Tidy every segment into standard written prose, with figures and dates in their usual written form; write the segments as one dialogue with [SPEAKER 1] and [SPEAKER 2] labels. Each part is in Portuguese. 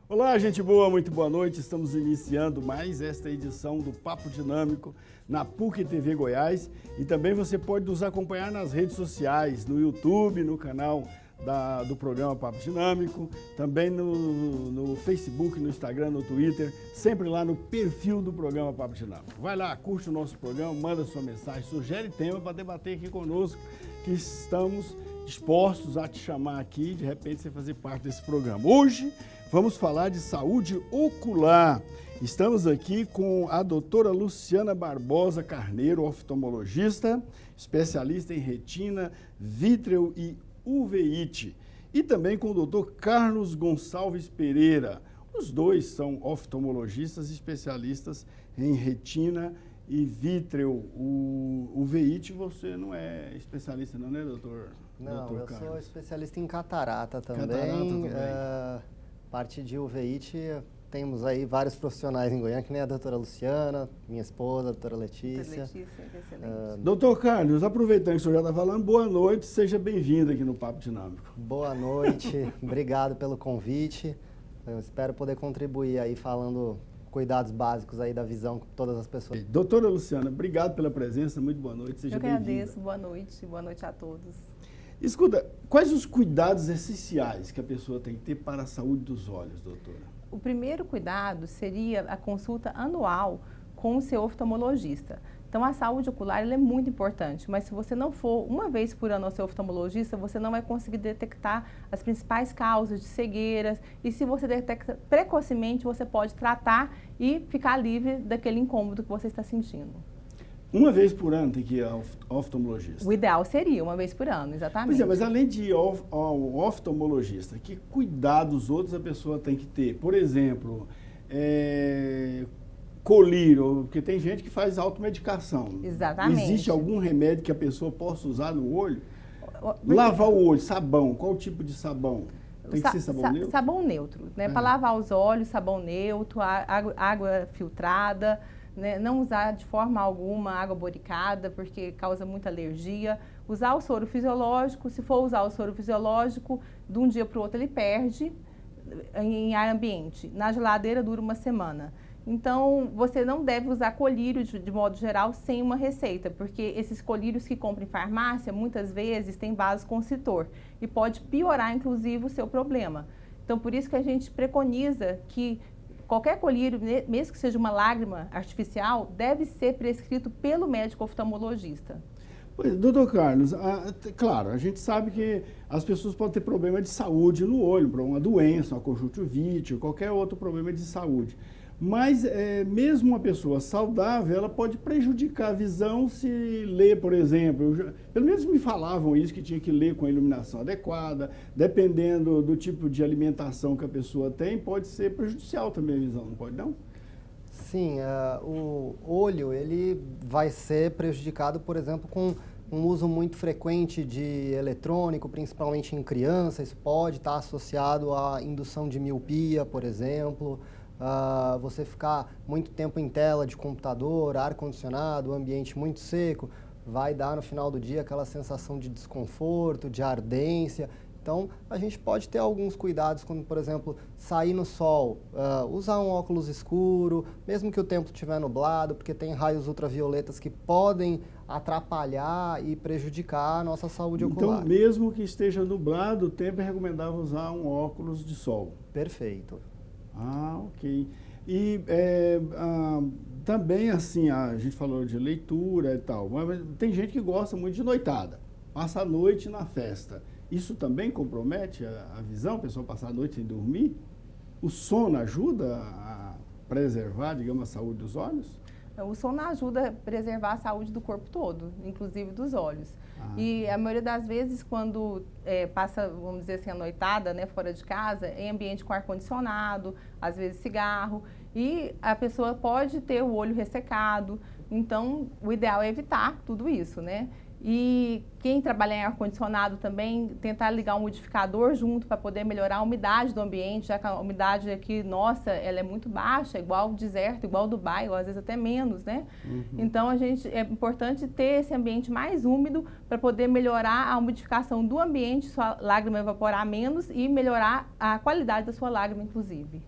[SPEAKER 1] Olá, gente boa, muito boa noite. Estamos iniciando mais esta edição do Papo Dinâmico na PUC TV Goiás. E também você pode nos acompanhar nas redes sociais, no YouTube, no canal do programa Papo Dinâmico, também no Facebook, no Instagram, no Twitter, sempre lá no perfil do programa Papo Dinâmico. Vai lá, curte o nosso programa, manda sua mensagem, sugere tema para debater aqui conosco, que estamos dispostos a te chamar aqui, de repente você fazer parte desse programa. Hoje vamos falar de saúde ocular. Estamos aqui com a doutora Luciana Barbosa Carneiro, oftalmologista, especialista em retina, vítreo e uveíte. E também com o doutor Carlos Gonçalves Pereira. Os dois são oftalmologistas especialistas em retina e vítreo. O uveíte você não é especialista não, né, doutor?
[SPEAKER 2] Não,
[SPEAKER 1] doutor
[SPEAKER 2] eu
[SPEAKER 1] Carlos?
[SPEAKER 2] sou especialista em catarata também.
[SPEAKER 1] Catarata também.
[SPEAKER 2] Parte de uveíte, temos aí vários profissionais em Goiânia, que nem a doutora Luciana, minha esposa, a doutora Letícia.
[SPEAKER 1] Excelente. Doutor Carlos, aproveitando que o senhor já está falando, boa noite, seja bem-vindo aqui no Papo Dinâmico.
[SPEAKER 2] Boa noite, obrigado pelo convite. Eu espero poder contribuir aí falando cuidados básicos aí da visão com todas as pessoas.
[SPEAKER 1] Doutora Luciana, obrigado pela presença, muito boa noite, seja bem-vinda.
[SPEAKER 3] Eu que agradeço, boa noite a todos.
[SPEAKER 1] Escuta, quais os cuidados essenciais que a pessoa tem que ter para a saúde dos olhos, doutora?
[SPEAKER 3] O primeiro cuidado seria a consulta anual com o seu oftalmologista. Então, a saúde ocular ela é muito importante, mas se você não for uma vez por ano ao seu oftalmologista, você não vai conseguir detectar as principais causas de cegueiras. E se você detecta precocemente, você pode tratar e ficar livre daquele incômodo que você está sentindo.
[SPEAKER 1] Uma vez por ano tem que ir ao oftalmologista?
[SPEAKER 3] O ideal seria uma vez por ano, exatamente.
[SPEAKER 1] Pois é, mas além de ir ao oftalmologista, que cuidados outros a pessoa tem que ter? Por exemplo, colírio, porque tem gente que faz automedicação.
[SPEAKER 3] Exatamente.
[SPEAKER 1] Existe algum remédio que a pessoa possa usar no olho? Lavar o olho, sabão, qual tipo de sabão? Tem que ser sabão neutro?
[SPEAKER 3] Sabão neutro, né? Para lavar os olhos, sabão neutro, água filtrada. Né? Não usar de forma alguma água boricada, porque causa muita alergia. Usar o soro fisiológico, se for usar o soro fisiológico, de um dia para o outro ele perde em ar ambiente. Na geladeira dura uma semana. Então, você não deve usar colírio de modo geral sem uma receita, porque esses colírios que compram em farmácia, muitas vezes tem vasoconstritor e pode piorar, inclusive, o seu problema. Então, por isso que a gente preconiza que qualquer colírio, mesmo que seja uma lágrima artificial, deve ser prescrito pelo médico oftalmologista.
[SPEAKER 1] Pois, doutor Carlos, claro, a gente sabe que as pessoas podem ter problema de saúde no olho, uma doença, uma conjuntivite, qualquer outro problema de saúde. Mas mesmo uma pessoa saudável, ela pode prejudicar a visão se ler, por exemplo. Pelo menos me falavam isso, que tinha que ler com a iluminação adequada. Dependendo do tipo de alimentação que a pessoa tem, pode ser prejudicial também a visão, não pode não?
[SPEAKER 2] Sim, o olho ele vai ser prejudicado, por exemplo, com um uso muito frequente de eletrônico, principalmente em criança. Isso pode estar associado à indução de miopia, por exemplo. Você ficar muito tempo em tela de computador, ar-condicionado, ambiente muito seco, vai dar no final do dia aquela sensação de desconforto, de ardência. Então, a gente pode ter alguns cuidados, como, por exemplo, sair no sol, usar um óculos escuro, mesmo que o tempo estiver nublado, porque tem raios ultravioletas que podem atrapalhar e prejudicar a nossa saúde ocular.
[SPEAKER 1] Então, mesmo que esteja nublado, o tempo é recomendável usar um óculos de sol?
[SPEAKER 2] Perfeito.
[SPEAKER 1] Ah, ok. E também, assim, a gente falou de leitura e tal, mas tem gente que gosta muito de noitada, passa a noite na festa. Isso também compromete a visão, a pessoa passar a noite sem dormir? O sono ajuda a preservar, digamos, a saúde dos olhos?
[SPEAKER 3] O sono ajuda a preservar a saúde do corpo todo, inclusive dos olhos. E a maioria das vezes, quando passa, vamos dizer assim, a noitada, né, fora de casa, em ambiente com ar-condicionado, às vezes cigarro, e a pessoa pode ter o olho ressecado. Então, o ideal é evitar tudo isso, né? E quem trabalhar em ar-condicionado também, tentar ligar um umidificador junto para poder melhorar a umidade do ambiente, já que a umidade aqui, nossa, ela é muito baixa, igual o deserto, igual o Dubai, ou às vezes até menos, né? Então, é importante ter esse ambiente mais úmido para poder melhorar a umidificação do ambiente, sua lágrima evaporar menos e melhorar a qualidade da sua lágrima, inclusive.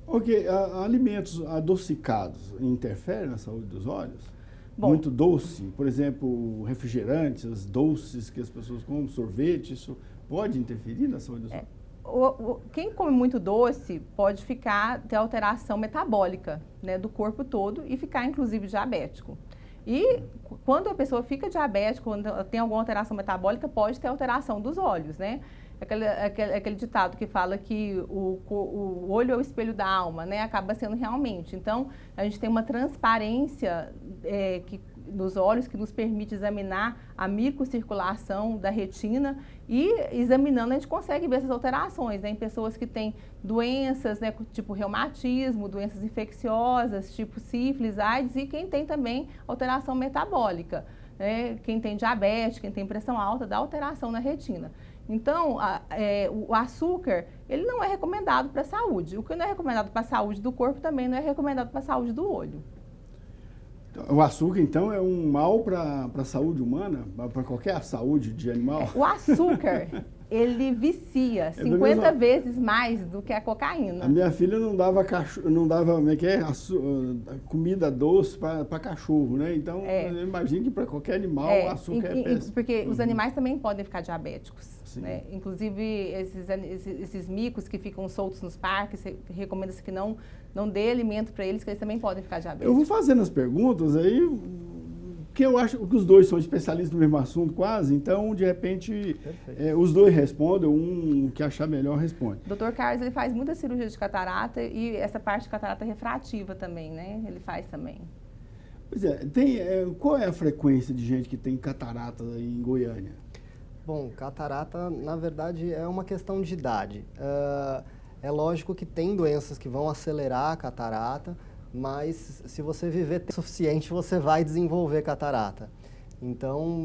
[SPEAKER 1] Ok, alimentos adocicados interferem na saúde dos olhos?
[SPEAKER 3] Bom,
[SPEAKER 1] muito doce, por exemplo, refrigerantes, doces que as pessoas comem, sorvete, isso pode interferir na saúde dos olhos?
[SPEAKER 3] Quem come muito doce pode ter alteração metabólica, né, do corpo todo e ficar, inclusive, diabético. E quando a pessoa fica diabética, quando ela tem alguma alteração metabólica, pode ter alteração dos olhos, né? Aquele ditado que fala que o olho é o espelho da alma, né? Acaba sendo realmente. Então, a gente tem uma transparência nos olhos que nos permite examinar a microcirculação da retina e, examinando, a gente consegue ver essas alterações, né? Em pessoas que têm doenças, né, tipo reumatismo, doenças infecciosas, tipo sífilis, AIDS, e quem tem também alteração metabólica, né? Quem tem diabetes, quem tem pressão alta, dá alteração na retina. Então, o açúcar, ele não é recomendado para a saúde. O que não é recomendado para a saúde do corpo também não é recomendado para a saúde do olho.
[SPEAKER 1] O açúcar, então, é um mal para a saúde humana? Para qualquer saúde de animal?
[SPEAKER 3] O açúcar, ele vicia 50 vezes mais do que a cocaína.
[SPEAKER 1] A minha filha não dava comida doce para cachorro, né? Então, eu imagino que para qualquer animal o açúcar é péssimo.
[SPEAKER 3] Porque os animais também podem ficar diabéticos. Né? Inclusive, esses micos que ficam soltos nos parques, recomenda-se que não dê alimento para eles, que eles também podem ficar diabéticos.
[SPEAKER 1] Eu vou fazendo as perguntas aí, que eu acho que os dois são especialistas no mesmo assunto quase, então, de repente, os dois respondem, um que achar melhor responde.
[SPEAKER 3] O Dr. Carlos, ele faz muita cirurgia de catarata e essa parte de catarata refrativa também, né? Ele faz também.
[SPEAKER 1] Pois é, qual é a frequência de gente que tem catarata em Goiânia?
[SPEAKER 2] Bom, catarata, na verdade, é uma questão de idade. É lógico que tem doenças que vão acelerar a catarata, mas se você viver o suficiente, você vai desenvolver catarata. Então,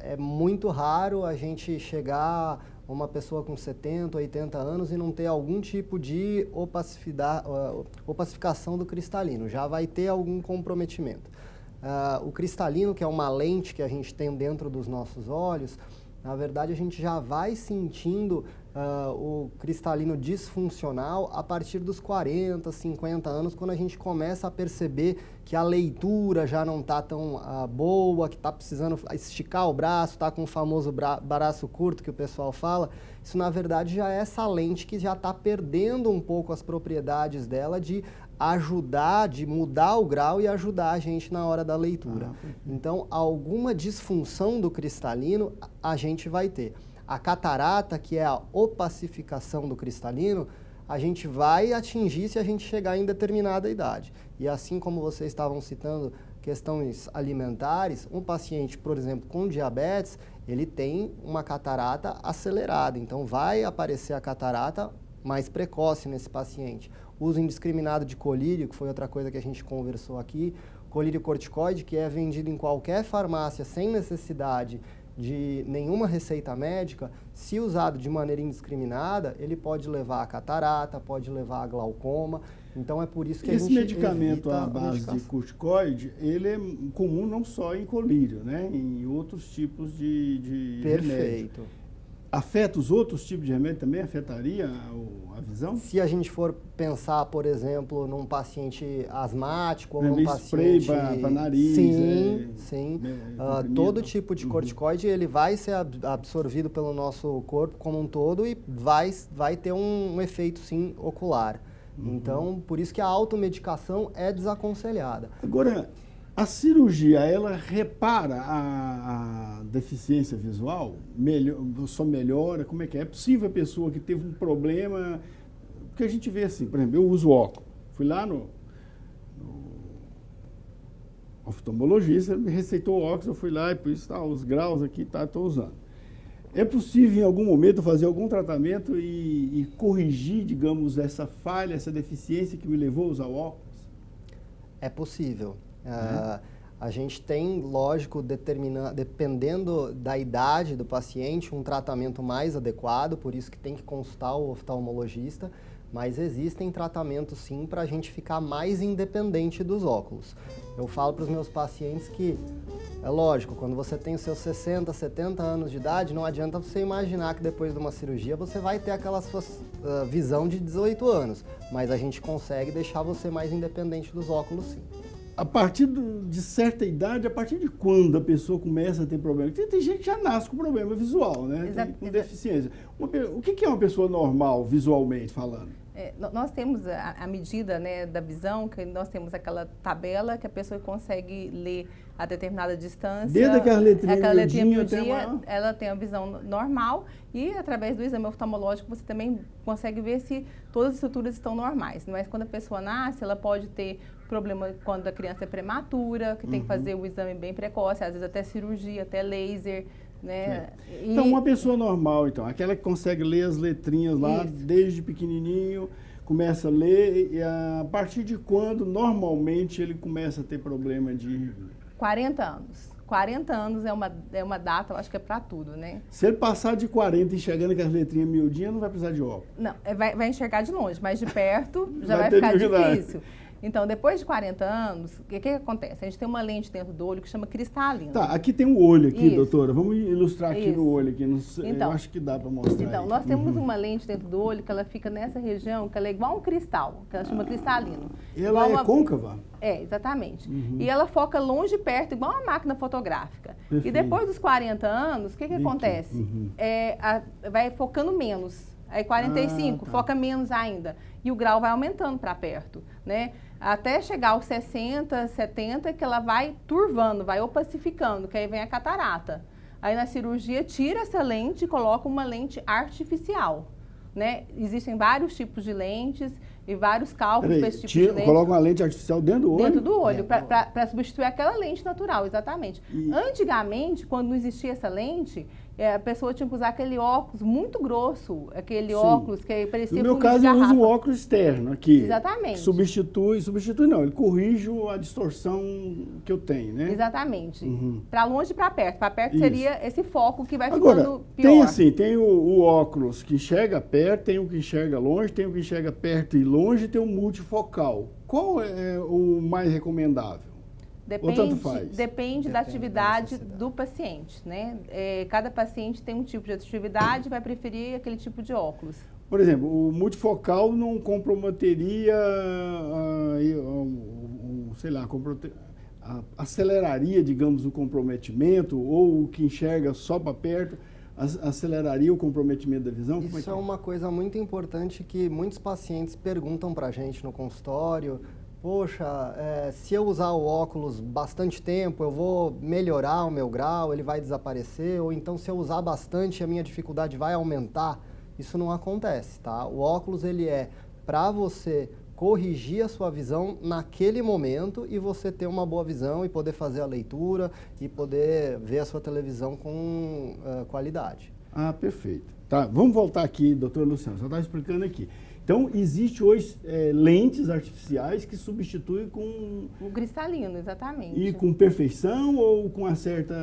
[SPEAKER 2] é muito raro a gente chegar uma pessoa com 70, 80 anos e não ter algum tipo de opacificação do cristalino. Já vai ter algum comprometimento. O cristalino, que é uma lente que a gente tem dentro dos nossos olhos, na verdade, a gente já vai sentindo o cristalino disfuncional a partir dos 40, 50 anos, quando a gente começa a perceber que a leitura já não está tão boa, que está precisando esticar o braço, está com o famoso braço curto que o pessoal fala. Isso, na verdade, já é essa lente que já está perdendo um pouco as propriedades dela de ajudar, de mudar o grau e ajudar a gente na hora da leitura. Então, alguma disfunção do cristalino a gente vai ter. A catarata, que é a opacificação do cristalino, a gente vai atingir se a gente chegar em determinada idade. E assim como vocês estavam citando questões alimentares, um paciente, por exemplo, com diabetes, ele tem uma catarata acelerada. Então, vai aparecer a catarata mais precoce nesse paciente. Uso indiscriminado de colírio, que foi outra coisa que a gente conversou aqui, colírio corticoide, que é vendido em qualquer farmácia sem necessidade de nenhuma receita médica, se usado de maneira indiscriminada, ele pode levar a catarata, pode levar a glaucoma. Então é por isso que a gente
[SPEAKER 1] evita. Esse medicamento à base de corticoide, ele é comum não só em colírio, né? Em outros tipos de
[SPEAKER 2] Perfeito.
[SPEAKER 1] Remédio. Afeta os outros tipos de remédio também? Afetaria a visão?
[SPEAKER 2] Se a gente for pensar, por exemplo, num paciente asmático ou num
[SPEAKER 1] paciente...
[SPEAKER 2] spray
[SPEAKER 1] para nariz.
[SPEAKER 2] Sim. Todo tipo de corticoide ele vai ser absorvido pelo nosso corpo como um todo e vai ter um efeito, sim, ocular. Então, por isso que a automedicação é desaconselhada.
[SPEAKER 1] Agora, a cirurgia, ela repara a deficiência visual? Só melhora? Como é que é? É possível a pessoa que teve um problema... Porque a gente vê assim, por exemplo, eu uso óculos. Fui lá no oftalmologista, me receitou óculos, eu fui lá e pus os graus aqui, estou usando. É possível em algum momento fazer algum tratamento e corrigir, digamos, essa falha, essa deficiência que me levou a usar óculos?
[SPEAKER 2] É possível. A gente tem, lógico, dependendo da idade do paciente, um tratamento mais adequado, por isso que tem que consultar o oftalmologista, mas existem tratamentos sim para a gente ficar mais independente dos óculos. Eu falo para os meus pacientes que, é lógico, quando você tem os seus 60, 70 anos de idade, não adianta você imaginar que depois de uma cirurgia você vai ter aquela sua visão de 18 anos, mas a gente consegue deixar você mais independente dos óculos sim.
[SPEAKER 1] A partir de certa idade, a partir de quando a pessoa começa a ter problema? Tem gente que já nasce com problema visual, né? Com deficiência. O que é uma pessoa normal, visualmente falando?
[SPEAKER 3] Nós temos a medida, né, da visão, que nós temos aquela tabela que a pessoa consegue ler a determinada distância.
[SPEAKER 1] Desde aquela letrinha
[SPEAKER 3] miudinha, ela tem a visão normal e através do exame oftalmológico você também consegue ver se todas as estruturas estão normais. Mas quando a pessoa nasce, ela pode ter problema quando a criança é prematura, que tem que fazer o exame bem precoce, às vezes até cirurgia, até laser. Né?
[SPEAKER 1] Então, uma pessoa normal, então, aquela que consegue ler as letrinhas lá desde pequenininho, começa a ler, e a partir de quando, normalmente, ele começa a ter problema de...
[SPEAKER 3] 40 anos. 40 anos é uma data, eu acho que é para tudo, né?
[SPEAKER 1] Se ele passar de 40 enxergando com as letrinhas miudinhas, não vai precisar de óculos.
[SPEAKER 3] Não, vai enxergar de longe, mas de perto já vai ficar difícil. Então, depois de 40 anos, o que acontece? A gente tem uma lente dentro do olho que chama cristalina.
[SPEAKER 1] Tá, aqui tem um olho aqui, doutora. Vamos ilustrar aqui no olho. Aqui.
[SPEAKER 3] Então,
[SPEAKER 1] eu acho que dá para mostrar.
[SPEAKER 3] Então, nós temos uma lente dentro do olho que ela fica nessa região, que ela é igual um cristal, que ela chama cristalino.
[SPEAKER 1] E ela é côncava?
[SPEAKER 3] Exatamente. E ela foca longe e perto, igual uma máquina fotográfica. Perfeito. E depois dos 40 anos, o que acontece? Vai focando menos. Aí 45, foca menos ainda. E o grau vai aumentando para perto, né? Até chegar aos 60, 70, que ela vai turvando, vai opacificando, que aí vem a catarata. Aí na cirurgia tira essa lente e coloca uma lente artificial, né? Existem vários tipos de lentes e vários cálculos para esse tipo de lente.
[SPEAKER 1] Coloca uma lente artificial dentro do olho?
[SPEAKER 3] Dentro do olho, para substituir aquela lente natural, exatamente. Antigamente, quando não existia essa lente, a pessoa tinha que usar aquele óculos muito grosso, aquele óculos que parecia
[SPEAKER 1] no meu caso, eu uso um óculos externo aqui.
[SPEAKER 3] Exatamente.
[SPEAKER 1] Substitui não, ele corrige a distorção que eu tenho, né?
[SPEAKER 3] Exatamente. Para longe e para perto. Para perto seria esse foco que vai ficando
[SPEAKER 1] Agora,
[SPEAKER 3] pior.
[SPEAKER 1] Tem o óculos que enxerga perto, tem o que enxerga longe, tem o que enxerga perto e longe, tem o multifocal. Qual é o mais recomendável?
[SPEAKER 3] Depende da atividade do paciente, né? Cada paciente tem um tipo de atividade e vai preferir aquele tipo de óculos.
[SPEAKER 1] Por exemplo, o multifocal não comprometeria, sei lá, aceleraria, digamos, o comprometimento, ou o que enxerga só para perto, aceleraria o comprometimento da visão?
[SPEAKER 2] Isso é uma coisa muito importante que muitos pacientes perguntam para a gente no consultório. Poxa, se eu usar o óculos bastante tempo, eu vou melhorar o meu grau, ele vai desaparecer? Ou então, se eu usar bastante, a minha dificuldade vai aumentar? Isso não acontece, tá? O óculos, ele é para você corrigir a sua visão naquele momento e você ter uma boa visão e poder fazer a leitura e poder ver a sua televisão com qualidade.
[SPEAKER 1] Ah, perfeito. Tá, vamos voltar aqui, doutor Luciano, você está explicando aqui. Então, existe hoje lentes artificiais que substituem com...
[SPEAKER 3] O cristalino, exatamente.
[SPEAKER 1] E com perfeição ou com uma certa...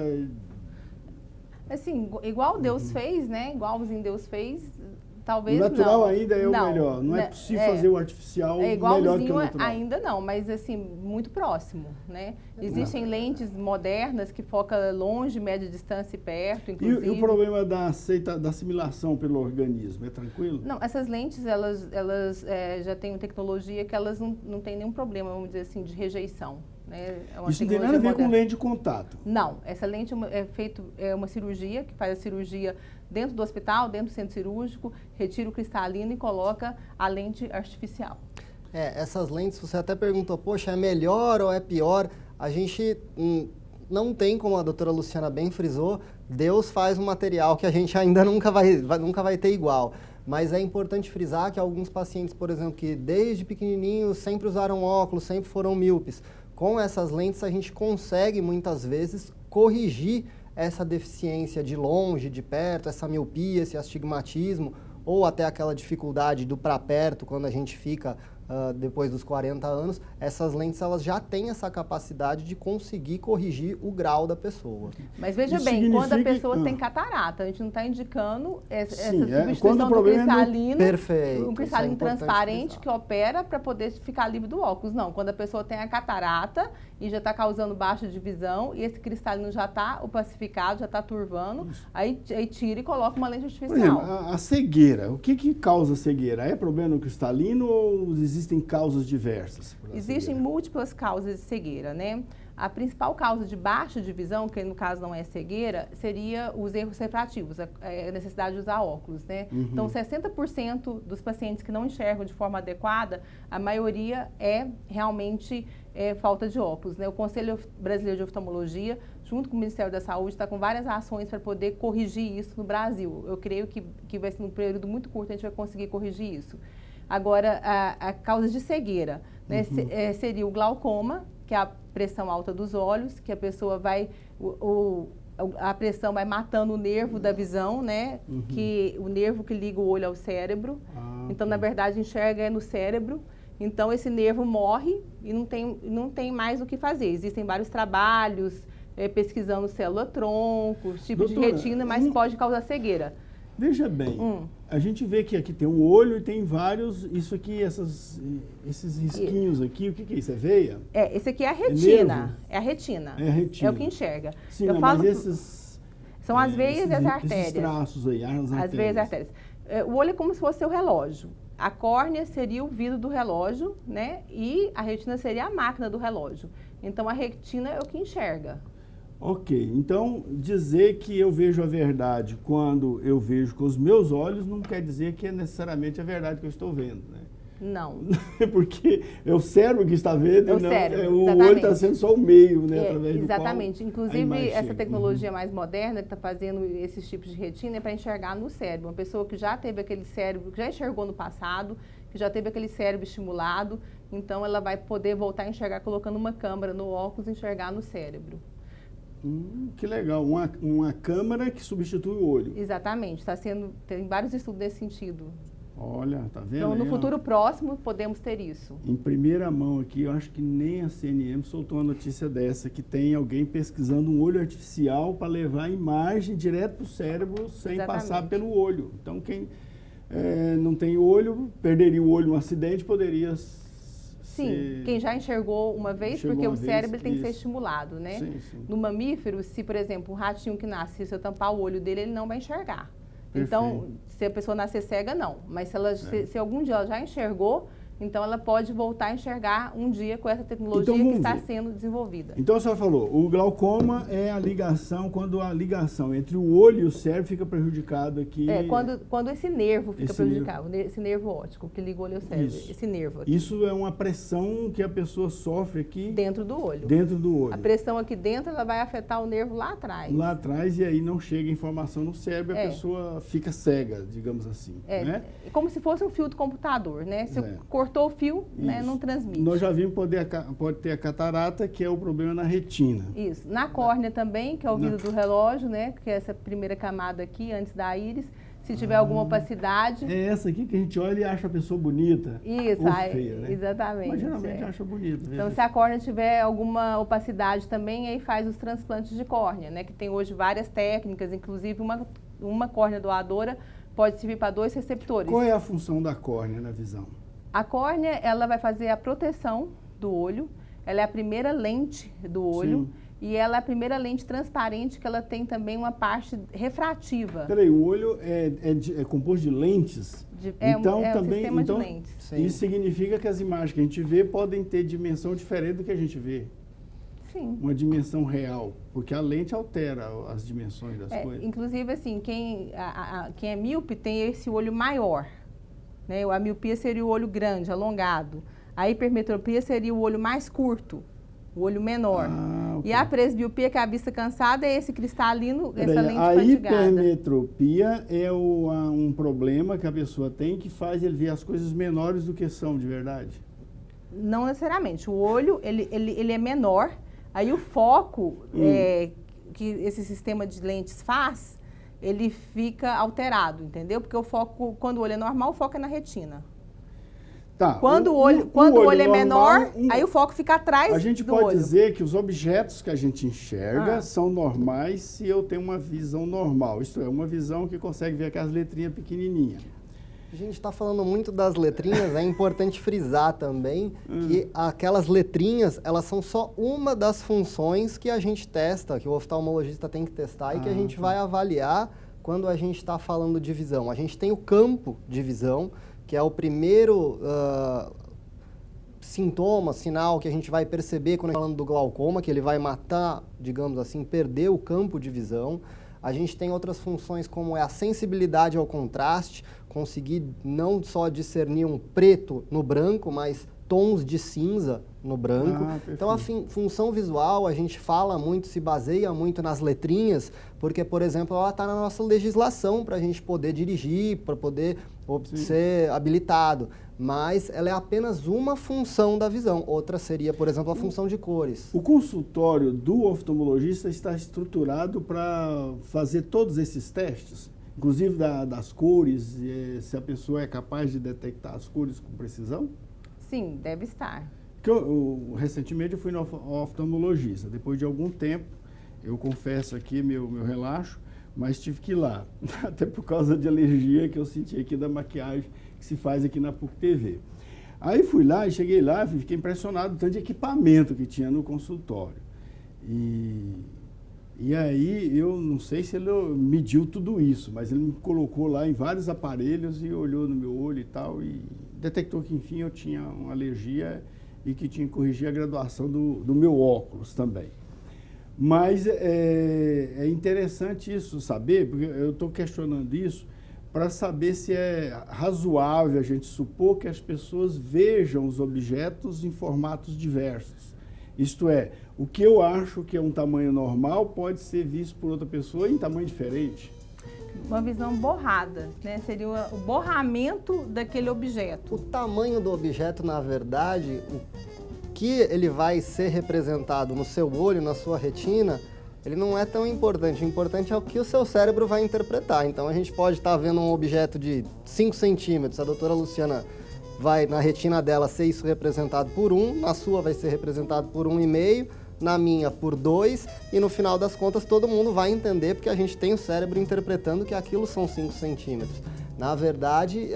[SPEAKER 3] Assim, igual Deus fez, né? Igualzinho Deus fez, talvez não.
[SPEAKER 1] O natural ainda é o melhor. Não é possível fazer o artificial melhor que o natural.
[SPEAKER 3] Ainda não, mas assim, muito próximo, né? Existem lentes modernas que focam longe, média distância e perto, inclusive.
[SPEAKER 1] E o problema da assimilação pelo organismo, é tranquilo?
[SPEAKER 3] Não, essas lentes, elas já têm tecnologia que elas não têm nenhum problema, vamos dizer assim, de rejeição. Né?
[SPEAKER 1] Isso não tem nada a ver com lente de contato?
[SPEAKER 3] Não, essa lente é uma cirurgia, que faz a cirurgia dentro do hospital, dentro do centro cirúrgico, retira o cristalino e coloca a lente artificial.
[SPEAKER 2] Essas lentes, você até perguntou, poxa, é melhor ou é pior? A gente não tem, como a doutora Luciana bem frisou, Deus faz um material que a gente ainda nunca vai ter igual. Mas é importante frisar que alguns pacientes, por exemplo, que desde pequenininhos sempre usaram óculos, sempre foram míopes, com essas lentes a gente consegue muitas vezes corrigir essa deficiência de longe, de perto, essa miopia, esse astigmatismo, ou até aquela dificuldade do para perto quando a gente fica depois dos 40 anos, essas lentes elas já têm essa capacidade de conseguir corrigir o grau da pessoa.
[SPEAKER 3] Mas veja
[SPEAKER 1] Isso
[SPEAKER 3] bem, quando a
[SPEAKER 1] significa-
[SPEAKER 3] pessoa tem catarata, a gente não está indicando essa
[SPEAKER 1] Sim, quando
[SPEAKER 3] substituição
[SPEAKER 1] o
[SPEAKER 3] do
[SPEAKER 1] problema é no-
[SPEAKER 3] cristalino,
[SPEAKER 2] Perfeito,
[SPEAKER 3] um
[SPEAKER 2] isso é
[SPEAKER 3] cristalino
[SPEAKER 2] importante
[SPEAKER 3] transparente
[SPEAKER 2] frisar.
[SPEAKER 3] que opera para poder ficar livre do óculos. Não, quando a pessoa tem a catarata e já está causando baixa de visão e esse cristalino já está opacificado, já está turvando, aí tira e coloca uma lente
[SPEAKER 1] Por exemplo,
[SPEAKER 3] artificial.
[SPEAKER 1] a cegueira, o que causa cegueira? É problema no cristalino ou existem causas diversas? para a
[SPEAKER 3] Existem
[SPEAKER 1] cegueira?
[SPEAKER 3] múltiplas causas de cegueira, né? A principal causa de baixa de visão, que no caso não é cegueira, seria os erros refrativos, a necessidade de usar óculos, né? Então, 60% dos pacientes que não enxergam de forma adequada, a maioria é realmente falta de óculos, né? O Conselho Brasileiro de Oftalmologia, junto com o Ministério da Saúde, está com várias ações para poder corrigir isso no Brasil. Eu creio que vai ser num período muito curto, a gente vai conseguir corrigir isso. Agora, a causa de cegueira, né, seria o glaucoma, que é a pressão alta dos olhos, que a pessoa vai, a pressão vai matando o nervo da visão, né, que o nervo que liga o olho ao cérebro. Então, na verdade, enxerga no cérebro. Então, esse nervo morre e não tem mais o que fazer. Existem vários trabalhos pesquisando célula-tronco, tipo de
[SPEAKER 1] Doutora,
[SPEAKER 3] retina, mas pode causar cegueira.
[SPEAKER 1] Veja bem, a gente vê que aqui tem um olho e tem vários, isso aqui, esses risquinhos aqui, o que é isso? É veia?
[SPEAKER 3] Esse aqui é a
[SPEAKER 1] nervo?
[SPEAKER 3] retina. É a retina.
[SPEAKER 1] É a retina.
[SPEAKER 3] É o que enxerga.
[SPEAKER 1] Sim,
[SPEAKER 3] Eu
[SPEAKER 1] não,
[SPEAKER 3] falo
[SPEAKER 1] mas
[SPEAKER 3] que
[SPEAKER 1] esses...
[SPEAKER 3] são as veias e as
[SPEAKER 1] Esses
[SPEAKER 3] artérias.
[SPEAKER 1] traços aí, as artérias.
[SPEAKER 3] As veias e artérias. O olho é como se fosse seu relógio. A córnea seria o vidro do relógio, né? E a retina seria a máquina do relógio. Então, a retina é o que enxerga.
[SPEAKER 1] Ok, então dizer que eu vejo a verdade quando eu vejo com os meus olhos não quer dizer que é necessariamente a verdade que eu estou vendo, né?
[SPEAKER 3] Não.
[SPEAKER 1] Porque é o cérebro que está vendo,
[SPEAKER 3] É o
[SPEAKER 1] não,
[SPEAKER 3] cérebro,
[SPEAKER 1] o
[SPEAKER 3] exatamente.
[SPEAKER 1] olho está sendo só o meio, né? Através
[SPEAKER 3] Exatamente.
[SPEAKER 1] do qual a
[SPEAKER 3] Inclusive,
[SPEAKER 1] imagem
[SPEAKER 3] essa
[SPEAKER 1] chega.
[SPEAKER 3] tecnologia mais moderna que está fazendo esses tipos de retina é para enxergar no cérebro. Uma pessoa que já teve aquele cérebro, que já enxergou no passado, que já teve aquele cérebro estimulado, então ela vai poder voltar a enxergar colocando uma câmera no óculos e enxergar no cérebro.
[SPEAKER 1] Que legal, uma câmera que substitui o olho.
[SPEAKER 3] Exatamente, tem vários estudos nesse sentido.
[SPEAKER 1] Olha, tá vendo?
[SPEAKER 3] Então, no
[SPEAKER 1] aí, ó?
[SPEAKER 3] futuro próximo, podemos ter isso.
[SPEAKER 1] Em primeira mão aqui, eu acho que nem a CNN soltou uma notícia dessa, que tem alguém pesquisando um olho artificial para levar a imagem direto para o cérebro sem
[SPEAKER 3] Exatamente.
[SPEAKER 1] passar pelo olho. Então, quem não tem olho, perderia o olho num acidente, poderia
[SPEAKER 3] Sim, quem já enxergou uma vez,
[SPEAKER 1] Enxergou
[SPEAKER 3] porque
[SPEAKER 1] uma
[SPEAKER 3] o cérebro
[SPEAKER 1] vez,
[SPEAKER 3] tem que ser
[SPEAKER 1] isso.
[SPEAKER 3] estimulado, né?
[SPEAKER 1] Sim, sim.
[SPEAKER 3] No mamífero, se, por exemplo, um ratinho que nasce, se eu tampar o olho dele, ele não vai enxergar.
[SPEAKER 1] Perfeito.
[SPEAKER 3] Então, se a pessoa nascer cega, não. Mas se algum dia ela já enxergou, então ela pode voltar a enxergar um dia com essa tecnologia
[SPEAKER 1] Então,
[SPEAKER 3] que
[SPEAKER 1] vamos
[SPEAKER 3] está
[SPEAKER 1] ver.
[SPEAKER 3] sendo desenvolvida.
[SPEAKER 1] Então, a senhora falou, o glaucoma é a ligação, quando a ligação entre o olho e o cérebro fica prejudicado aqui.
[SPEAKER 3] Quando esse nervo fica
[SPEAKER 1] Esse
[SPEAKER 3] prejudicado, esse nervo óptico que liga o olho ao cérebro,
[SPEAKER 1] Isso.
[SPEAKER 3] esse nervo aqui,
[SPEAKER 1] Isso é uma pressão que a pessoa sofre aqui
[SPEAKER 3] dentro do olho.
[SPEAKER 1] dentro do olho.
[SPEAKER 3] A pressão aqui dentro, ela vai afetar o nervo lá atrás.
[SPEAKER 1] Lá atrás, e aí não chega informação no cérebro, a
[SPEAKER 3] É.
[SPEAKER 1] pessoa fica cega, digamos assim. Né?
[SPEAKER 3] É como se fosse um fio do computador, né? Se cortou o fio, né,
[SPEAKER 1] Isso.
[SPEAKER 3] não transmite.
[SPEAKER 1] Nós já vimos pode ter a catarata, que é o problema na retina.
[SPEAKER 3] Isso. Na córnea também, que é o vidro do relógio, né? Que é essa primeira camada aqui, antes da íris. Se tiver alguma opacidade.
[SPEAKER 1] É essa aqui que a gente olha e acha a pessoa bonita.
[SPEAKER 3] Isso,
[SPEAKER 1] ou feia, né?
[SPEAKER 3] exatamente.
[SPEAKER 1] Mas geralmente acha bonita.
[SPEAKER 3] Então, se a córnea tiver alguma opacidade também, aí faz os transplantes de córnea, né? Que tem hoje várias técnicas, inclusive uma córnea doadora pode servir para 2 receptores.
[SPEAKER 1] Qual é a função da córnea na visão?
[SPEAKER 3] A córnea, ela vai fazer a proteção do olho, ela é a primeira lente do olho.
[SPEAKER 1] Sim.
[SPEAKER 3] E ela é a primeira lente transparente que ela tem também uma parte refrativa.
[SPEAKER 1] Peraí, o olho é composto de lentes? Então,
[SPEAKER 3] um
[SPEAKER 1] também,
[SPEAKER 3] sistema
[SPEAKER 1] então,
[SPEAKER 3] de lentes.
[SPEAKER 2] Sim.
[SPEAKER 1] isso significa que as imagens que a gente vê podem ter dimensão diferente do que a gente vê.
[SPEAKER 3] Sim.
[SPEAKER 1] Uma dimensão real, porque a lente altera as dimensões das coisas.
[SPEAKER 3] Inclusive, assim, quem é míope tem esse olho maior. Né? A miopia seria o olho grande, alongado. A hipermetropia seria o olho mais curto, o olho menor.
[SPEAKER 1] Ok.
[SPEAKER 3] E a presbiopia, que é a vista cansada, é esse cristalino,
[SPEAKER 1] Peraí,
[SPEAKER 3] essa lente
[SPEAKER 1] a
[SPEAKER 3] fatigada.
[SPEAKER 1] hipermetropia é um problema que a pessoa tem que faz ele ver as coisas menores do que são de verdade?
[SPEAKER 3] Não necessariamente. O olho, ele é menor. Aí o foco que esse sistema de lentes faz, ele fica alterado, entendeu? Porque o foco, quando o olho é normal, o foco é na retina.
[SPEAKER 1] Tá,
[SPEAKER 3] Quando o olho é menor, aí o foco fica atrás do olho.
[SPEAKER 1] A gente pode dizer que os objetos que a gente enxerga são normais se eu tenho uma visão normal. Isto é, uma visão que consegue ver aquelas letrinhas pequenininhas.
[SPEAKER 2] A gente está falando muito das letrinhas, é importante frisar também que aquelas letrinhas, elas são só uma das funções que a gente testa, que o oftalmologista tem que testar e que a gente vai avaliar quando a gente está falando de visão. A gente tem o campo de visão, que é o primeiro sintoma, sinal que a gente vai perceber quando falando do glaucoma, que ele vai matar, digamos assim, perder o campo de visão. A gente tem outras funções como é a sensibilidade ao contraste, conseguir não só discernir um preto no branco, mas tons de cinza no branco. Então a função visual a gente fala muito, se baseia muito nas letrinhas, porque, por exemplo, ela está na nossa legislação para a gente poder dirigir, para poder ser habilitado. Mas ela é apenas uma função da visão. Outra seria, por exemplo, a função de cores.
[SPEAKER 1] O consultório do oftalmologista está estruturado para fazer todos esses testes? Inclusive das cores, se a pessoa é capaz de detectar as cores com precisão?
[SPEAKER 3] Sim, deve estar.
[SPEAKER 1] Recentemente eu fui no oftalmologista. Depois de algum tempo, eu confesso aqui meu relaxo, mas tive que ir lá. Até por causa de alergia que eu senti aqui da maquiagem que se faz aqui na PUC TV. Aí fui lá e cheguei lá, fiquei impressionado do tanto de equipamento que tinha no consultório. E aí, eu não sei se ele mediu tudo isso, mas ele me colocou lá em vários aparelhos e olhou no meu olho e tal, e detectou que, enfim, eu tinha uma alergia e que tinha que corrigir a graduação do meu óculos também. Mas é interessante isso saber, porque eu estou questionando isso, para saber se é razoável a gente supor que as pessoas vejam os objetos em formatos diversos. Isto é, o que eu acho que é um tamanho normal pode ser visto por outra pessoa em tamanho diferente.
[SPEAKER 3] Uma visão borrada, né? Seria o borramento daquele objeto.
[SPEAKER 2] O tamanho do objeto, na verdade, o que ele vai ser representado no seu olho, na sua retina, ele não é tão importante. O importante é o que o seu cérebro vai interpretar. Então, a gente pode estar vendo um objeto de 5 centímetros, a doutora Luciana vai, na retina dela, ser isso representado por 1, na sua vai ser representado por 1,5, na minha por 2, e no final das contas todo mundo vai entender, porque a gente tem o cérebro interpretando que aquilo são 5 centímetros. Na verdade,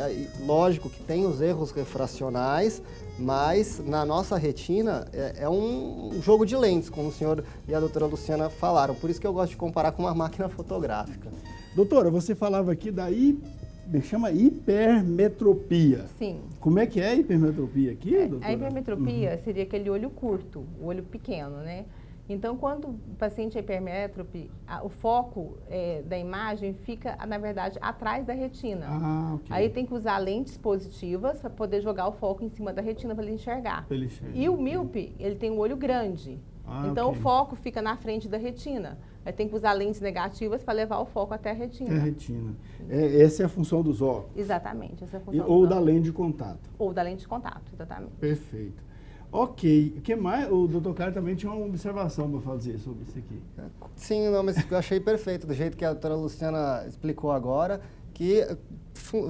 [SPEAKER 2] lógico que tem os erros refracionais, mas na nossa retina é um jogo de lentes, como o senhor e a doutora Luciana falaram. Por isso que eu gosto de comparar com uma máquina fotográfica.
[SPEAKER 1] Doutora, você falava aqui da chama hipermetropia.
[SPEAKER 3] Sim.
[SPEAKER 1] Como é que é a hipermetropia aqui, doutora?
[SPEAKER 3] A hipermetropia seria aquele olho curto, o olho pequeno, né? Então, quando o paciente é hipermétrope, o foco da imagem fica, na verdade, atrás da retina.
[SPEAKER 1] Okay.
[SPEAKER 3] Aí tem que usar lentes positivas para poder jogar o foco em cima da retina para ele enxergar. E o míope, ele tem um olho grande. Então, okay, o foco fica na frente da retina. Aí tem que usar lentes negativas para levar o foco até a retina.
[SPEAKER 1] Até a retina. Essa é a função dos óculos?
[SPEAKER 3] Exatamente, essa é a função
[SPEAKER 1] ou da lente de contato?
[SPEAKER 3] Ou da lente de contato, exatamente.
[SPEAKER 1] Perfeito. Ok. O que mais? O doutor Caio também tinha uma observação para fazer sobre isso aqui.
[SPEAKER 2] Sim, não, mas eu achei perfeito, do jeito que a doutora Luciana explicou agora, que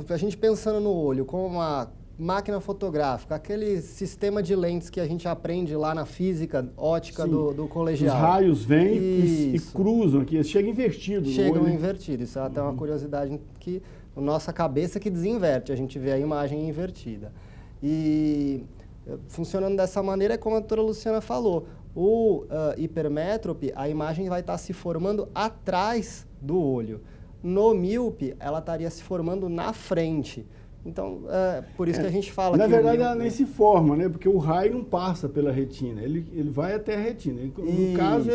[SPEAKER 2] a gente pensando no olho como uma máquina fotográfica, aquele sistema de lentes que a gente aprende lá na física ótica do colegial.
[SPEAKER 1] Os raios vêm e cruzam aqui, chegam invertidos.
[SPEAKER 2] Chegam invertidos, isso é até uma curiosidade que a nossa cabeça que desinverte, a gente vê a imagem invertida. E funcionando dessa maneira é como a doutora Luciana falou, o hipermétrope, a imagem vai estar se formando atrás do olho. No míope, ela estaria se formando na frente. Então, por isso que a gente fala
[SPEAKER 1] na verdade, ela nem se forma, né? Porque o raio não passa pela retina, ele vai até a retina. No caso,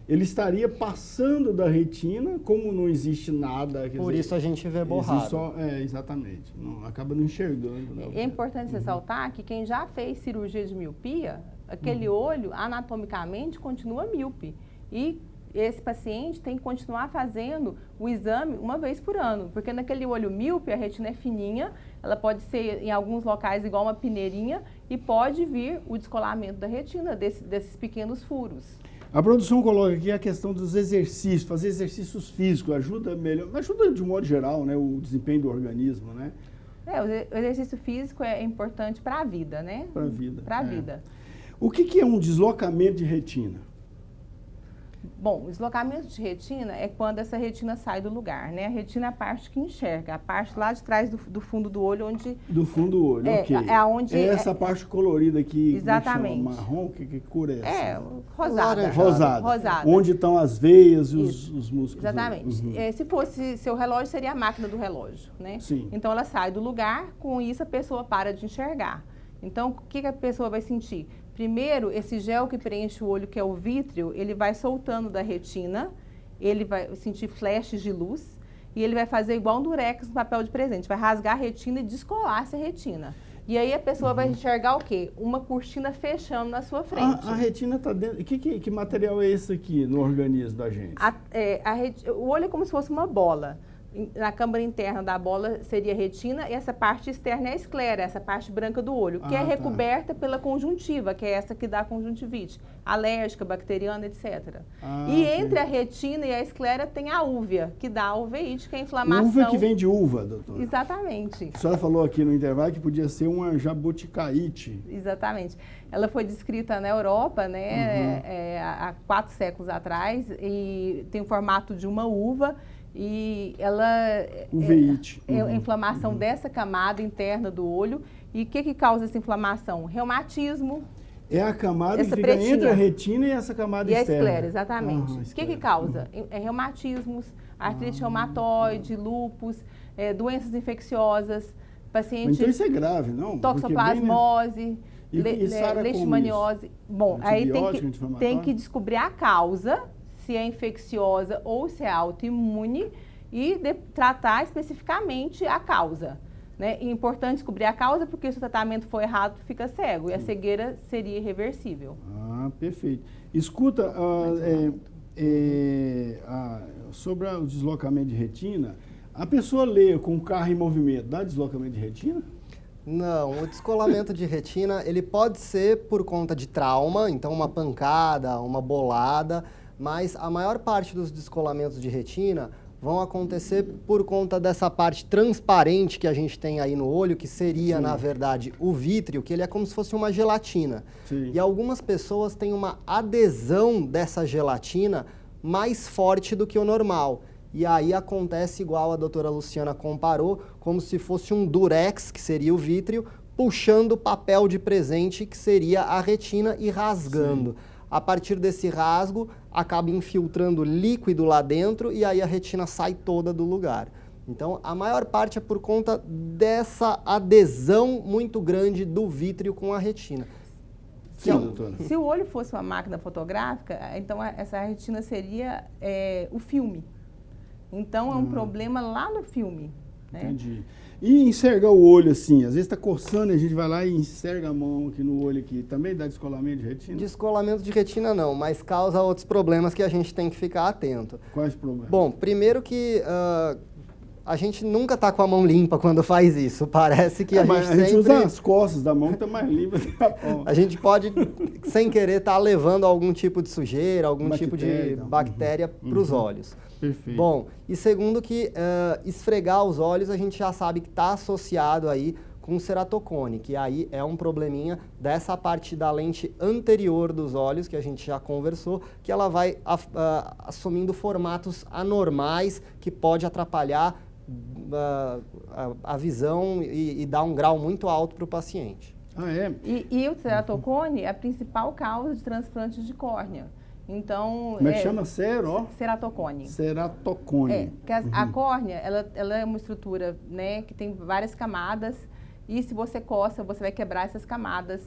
[SPEAKER 1] ele estaria passando da retina, como não existe nada.
[SPEAKER 2] Por isso a gente vê borrado.
[SPEAKER 1] Exatamente. Acaba não enxergando. Né?
[SPEAKER 3] É importante ressaltar que quem já fez cirurgia de miopia, aquele olho, anatomicamente, continua míope. E esse paciente tem que continuar fazendo o exame uma vez por ano, porque naquele olho míope a retina é fininha, ela pode ser em alguns locais igual uma peneirinha e pode vir o descolamento da retina desses pequenos furos.
[SPEAKER 1] A produção coloca aqui a questão dos exercícios, fazer exercícios físicos, ajuda melhor, ajuda de um modo geral, né, o desempenho do organismo, né?
[SPEAKER 3] O exercício físico é importante para a vida, né?
[SPEAKER 1] Para a vida.
[SPEAKER 3] Para a vida.
[SPEAKER 1] O que é um deslocamento de retina?
[SPEAKER 3] Bom, o deslocamento de retina é quando essa retina sai do lugar, né? A retina é a parte que enxerga, a parte lá de trás do fundo do olho, onde...
[SPEAKER 1] Do fundo do olho, ok.
[SPEAKER 3] É
[SPEAKER 1] essa parte colorida aqui,
[SPEAKER 3] exatamente.
[SPEAKER 1] Como é que chama? Marrom, que cor é essa?
[SPEAKER 3] Rosada.
[SPEAKER 1] Rosada. Onde estão as veias e os músculos.
[SPEAKER 3] Exatamente.
[SPEAKER 1] Uhum.
[SPEAKER 3] Se fosse seu relógio, seria a máquina do relógio, né?
[SPEAKER 1] Sim.
[SPEAKER 3] Então, ela sai do lugar, com isso a pessoa para de enxergar. Então, o que a pessoa vai sentir? Primeiro, esse gel que preenche o olho, que é o vítreo, ele vai soltando da retina, ele vai sentir flashes de luz e ele vai fazer igual um durex no papel de presente, vai rasgar a retina e descolar essa retina. E aí a pessoa vai enxergar o quê? Uma cortina fechando na sua frente.
[SPEAKER 1] A retina está dentro... Que material é esse aqui no organismo da gente?
[SPEAKER 3] O olho é como se fosse uma bola. Na câmara interna da bola seria a retina e essa parte externa é a esclera, essa parte branca do olho, que é recoberta pela conjuntiva, que é essa que dá conjuntivite, alérgica, bacteriana, etc. Entre a retina e a esclera tem a úvea, que dá a uveíte, que é a inflamação.
[SPEAKER 1] Uva que vem de uva, doutora.
[SPEAKER 3] Exatamente.
[SPEAKER 1] A senhora falou aqui no intervalo que podia ser uma jabuticaíte.
[SPEAKER 3] Exatamente. Ela foi descrita na Europa, né, há 4 séculos atrás, e tem o formato de uma uva. E ela
[SPEAKER 1] uveíte.
[SPEAKER 3] É a inflamação dessa camada interna do olho. E o que causa essa inflamação? Reumatismo.
[SPEAKER 1] É a camada que fica entre a retina e essa camada externa.
[SPEAKER 3] E a esclera, exatamente. O que causa? Reumatismos, artrite reumatoide, lúpus, doenças infecciosas, paciente...
[SPEAKER 1] Então isso é grave, não?
[SPEAKER 3] Toxoplasmose, leishmaniose. Bom, aí tem que descobrir a causa, se é infecciosa ou se é autoimune e tratar especificamente a causa. Né? É importante descobrir a causa porque se o tratamento for errado, fica cego e a cegueira seria irreversível.
[SPEAKER 1] Perfeito. Escuta, sobre o deslocamento de retina, a pessoa lê com o carro em movimento, dá deslocamento de retina?
[SPEAKER 2] Não, o descolamento de retina, ele pode ser por conta de trauma, então uma pancada, uma bolada, mas a maior parte dos descolamentos de retina vão acontecer por conta dessa parte transparente que a gente tem aí no olho, que seria, na verdade, o vítreo, que ele é como se fosse uma gelatina.
[SPEAKER 1] Sim.
[SPEAKER 2] E algumas pessoas têm uma adesão dessa gelatina mais forte do que o normal. E aí acontece igual a doutora Luciana comparou, como se fosse um durex, que seria o vítreo, puxando o papel de presente, que seria a retina, e rasgando. Sim. A partir desse rasgo, acaba infiltrando líquido lá dentro e aí a retina sai toda do lugar. Então, a maior parte é por conta dessa adesão muito grande do vítreo com a retina.
[SPEAKER 1] Sim, doutora.
[SPEAKER 3] Se o olho fosse uma máquina fotográfica, então essa retina seria o filme. Então, é um problema lá no filme. Né?
[SPEAKER 1] Entendi. E enxergar o olho assim, às vezes está coçando e a gente vai lá e enxerga a mão aqui no olho aqui, também dá descolamento de retina?
[SPEAKER 2] Descolamento de retina não, mas causa outros problemas que a gente tem que ficar atento.
[SPEAKER 1] Quais problemas?
[SPEAKER 2] Bom, primeiro que a gente nunca está com a mão limpa quando faz isso, parece que a gente
[SPEAKER 1] usa as costas da mão que está mais limpa que a mão.
[SPEAKER 2] A gente pode, sem querer, estar levando algum tipo de sujeira, algum tipo de bactéria para os olhos.
[SPEAKER 1] Perfeito.
[SPEAKER 2] Bom, e segundo que esfregar os olhos a gente já sabe que está associado aí com ceratocone, que aí é um probleminha dessa parte da lente anterior dos olhos, que a gente já conversou, que ela vai assumindo formatos anormais que pode atrapalhar a visão e dar um grau muito alto para o paciente.
[SPEAKER 3] E o ceratocone é a principal causa de transplante de córnea. Então,
[SPEAKER 1] como é que chama?
[SPEAKER 3] Ceratocone.
[SPEAKER 1] Ceratocone.
[SPEAKER 3] Porque a córnea, ela é uma estrutura, né, que tem várias camadas e se você coça, você vai quebrar essas camadas.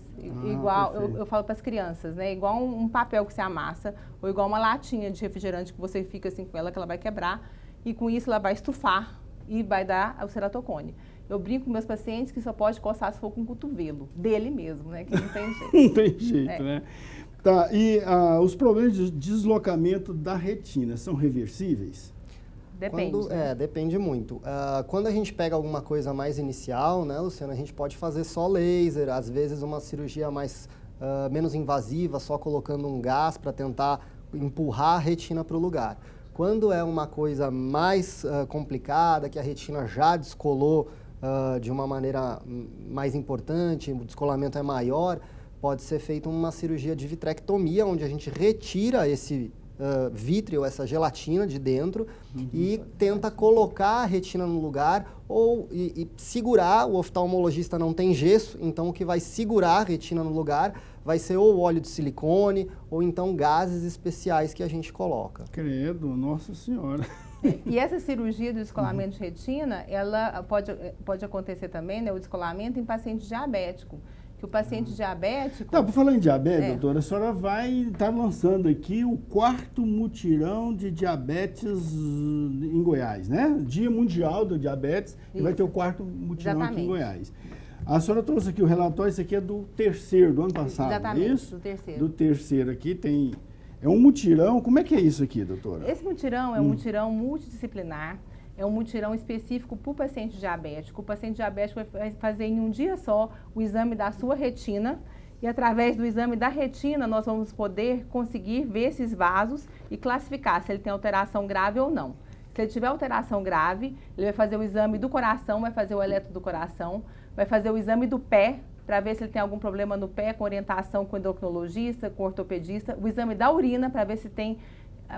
[SPEAKER 3] Igual, eu falo para as crianças, né, igual um papel que você amassa ou igual uma latinha de refrigerante que você fica assim com ela, que ela vai quebrar e com isso ela vai estufar e vai dar o ceratocone. Eu brinco com meus pacientes que só pode coçar se for com o cotovelo, dele mesmo, né, que não tem jeito.
[SPEAKER 1] Não tem jeito, né? Tá, e os problemas de deslocamento da retina são reversíveis?
[SPEAKER 3] Depende.
[SPEAKER 2] Depende muito. Quando a gente pega alguma coisa mais inicial, né, Luciana, a gente pode fazer só laser, às vezes uma cirurgia menos invasiva, só colocando um gás para tentar empurrar a retina para o lugar. Quando é uma coisa mais complicada, que a retina já descolou de uma maneira mais importante, o descolamento é maior, pode ser feita uma cirurgia de vitrectomia, onde a gente retira esse vítreo, essa gelatina de dentro e tenta colocar a retina no lugar e segurar. O oftalmologista não tem gesso, então o que vai segurar a retina no lugar vai ser ou óleo de silicone ou então gases especiais que a gente coloca.
[SPEAKER 1] Credo, nossa senhora.
[SPEAKER 3] E essa cirurgia do descolamento de retina, ela pode acontecer também, né, o descolamento em paciente diabético. Que o paciente diabético...
[SPEAKER 1] Tá, por falar em diabetes, doutora, a senhora vai estar lançando aqui o 4º mutirão de diabetes em Goiás, né? Dia Mundial do Diabetes, e vai ter o 4º mutirão aqui em Goiás. A senhora trouxe aqui o relatório, esse aqui é do 3º, do ano passado,
[SPEAKER 3] exatamente,
[SPEAKER 1] isso?
[SPEAKER 3] do 3º.
[SPEAKER 1] Do 3º aqui tem... É um mutirão, como é que é isso aqui, doutora?
[SPEAKER 3] Esse mutirão é um mutirão multidisciplinar, é um mutirão específico para o paciente diabético. O paciente diabético vai fazer em um dia só o exame da sua retina e através do exame da retina nós vamos poder conseguir ver esses vasos e classificar se ele tem alteração grave ou não. Se ele tiver alteração grave, ele vai fazer o exame do coração, vai fazer o eletro do coração, vai fazer o exame do pé, para ver se ele tem algum problema no pé, com orientação com endocrinologista, com ortopedista, o exame da urina, para ver se tem